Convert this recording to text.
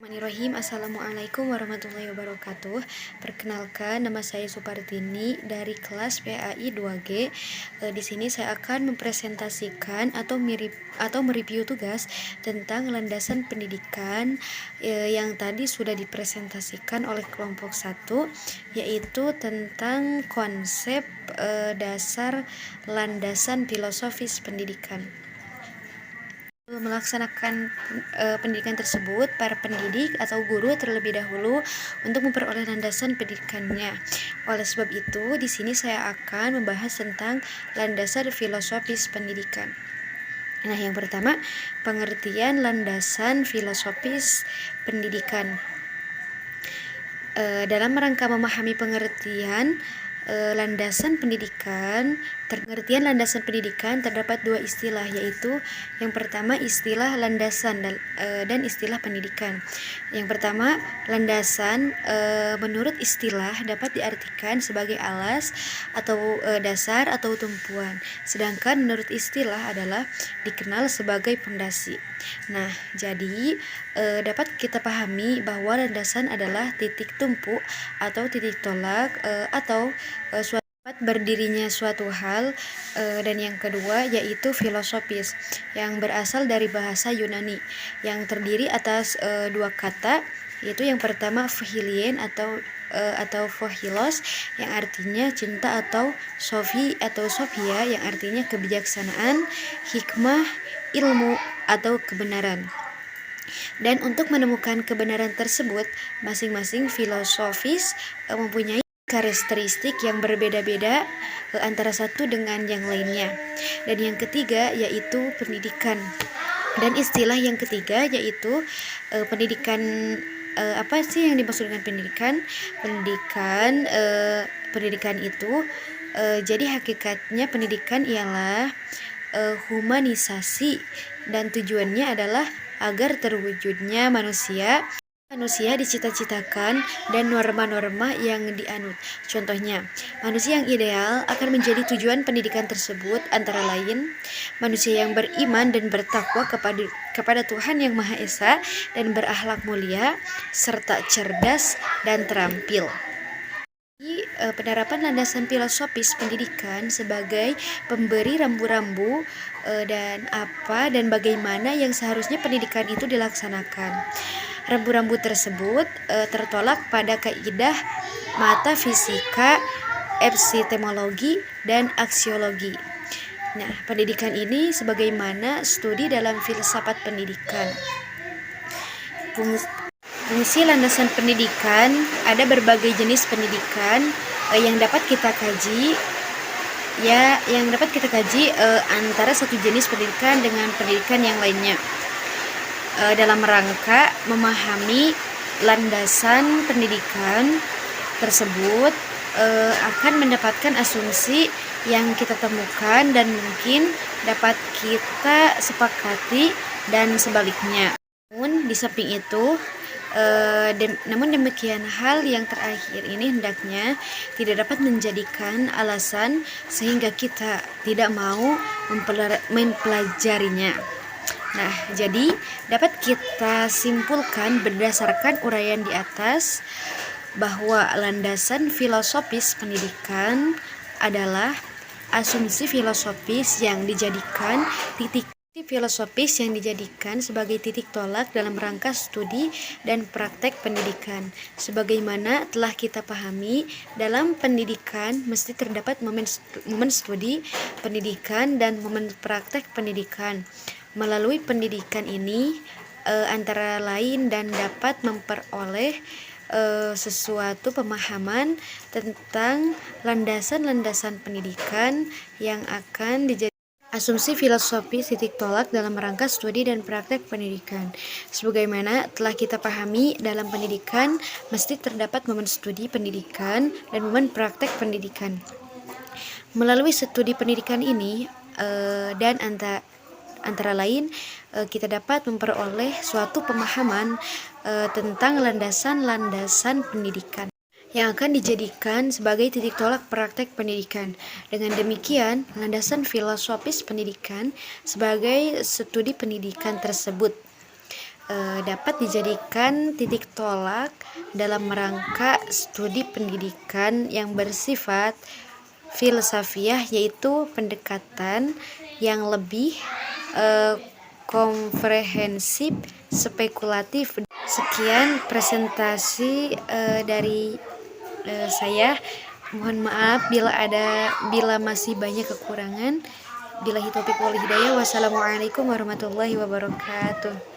Bismillahirrahmanirrahim. Assalamualaikum warahmatullahi wabarakatuh. Perkenalkan, nama saya Supartini dari kelas PAI 2G. Di sini saya akan mempresentasikan atau mereview tugas tentang landasan pendidikan yang tadi sudah dipresentasikan oleh kelompok 1, yaitu tentang konsep dasar landasan filosofis pendidikan. Melaksanakan pendidikan tersebut, para pendidik atau guru terlebih dahulu untuk memperoleh landasan pendidikannya. Oleh sebab itu, di sini saya akan membahas tentang landasan filosofis pendidikan. Nah, yang pertama, pengertian landasan filosofis pendidikan. Dalam rangka memahami pengertian landasan pendidikan, terdapat dua istilah, yaitu yang pertama istilah landasan dan istilah pendidikan. Yang pertama, landasan menurut istilah dapat diartikan sebagai alas atau dasar atau tumpuan, sedangkan menurut istilah adalah dikenal sebagai pondasi. Nah, jadi dapat kita pahami bahwa landasan adalah titik tumpu atau titik tolak atau suatu berdirinya suatu hal, dan yang kedua yaitu filosofis yang berasal dari bahasa Yunani yang terdiri atas dua kata, yaitu yang pertama philien atau phohilos yang artinya cinta, atau sophia yang artinya kebijaksanaan, hikmah ilmu atau kebenaran. Dan untuk menemukan kebenaran tersebut, masing-masing filosofis mempunyai karakteristik yang berbeda-beda antara satu dengan yang lainnya. Dan yang ketiga yaitu pendidikan. Dan istilah yang ketiga yaitu pendidikan. Apa sih yang dimaksud dengan pendidikan? Pendidikan itu jadi hakikatnya pendidikan ialah humanisasi, dan tujuannya adalah agar terwujudnya manusia dicita-citakan dan norma-norma yang dianut. Contohnya, manusia yang ideal akan menjadi tujuan pendidikan tersebut, antara lain manusia yang beriman dan bertakwa kepada Tuhan Yang Maha Esa dan berakhlak mulia serta cerdas dan terampil. Penerapan landasan filosofis pendidikan sebagai pemberi rambu-rambu dan bagaimana yang seharusnya pendidikan itu dilaksanakan. Rambu-rambu tersebut tertolak pada kaidah metafisika, epistemologi, dan aksiologi. Nah, pendidikan ini sebagaimana studi dalam filsafat pendidikan. Fungsi landasan pendidikan, ada berbagai jenis pendidikan yang dapat kita kaji antara satu jenis pendidikan dengan pendidikan yang lainnya. Dalam rangka memahami landasan pendidikan tersebut akan mendapatkan asumsi yang kita temukan dan mungkin dapat kita sepakati dan sebaliknya. Namun di samping itu, namun demikian, hal yang terakhir ini hendaknya tidak dapat menjadikan alasan sehingga kita tidak mau mempelajarinya. Nah, jadi dapat kita simpulkan berdasarkan uraian di atas bahwa landasan filosofis pendidikan adalah asumsi filosofis yang dijadikan sebagai titik tolak dalam rangka studi dan praktek pendidikan. Sebagaimana telah kita pahami, dalam pendidikan mesti terdapat momen studi pendidikan dan momen praktek pendidikan. Melalui pendidikan ini antara lain dan dapat memperoleh sesuatu pemahaman tentang landasan-landasan pendidikan yang akan dijadikan asumsi filosofis titik tolak dalam rangka studi dan praktek pendidikan. Sebagaimana telah kita pahami, dalam pendidikan mesti terdapat momen studi pendidikan dan momen praktek pendidikan. Melalui studi pendidikan ini dan antara lain kita dapat memperoleh suatu pemahaman tentang landasan-landasan pendidikan yang akan dijadikan sebagai titik tolak praktek pendidikan. Dengan demikian, landasan filosofis pendidikan sebagai studi pendidikan tersebut dapat dijadikan titik tolak dalam rangka studi pendidikan yang bersifat filsafiah, yaitu pendekatan yang lebih komprehensif, spekulatif. Sekian presentasi dari saya. Mohon maaf bila masih banyak kekurangan. Billahi taufiq wal hidayah. Wassalamualaikum warahmatullahi wabarakatuh.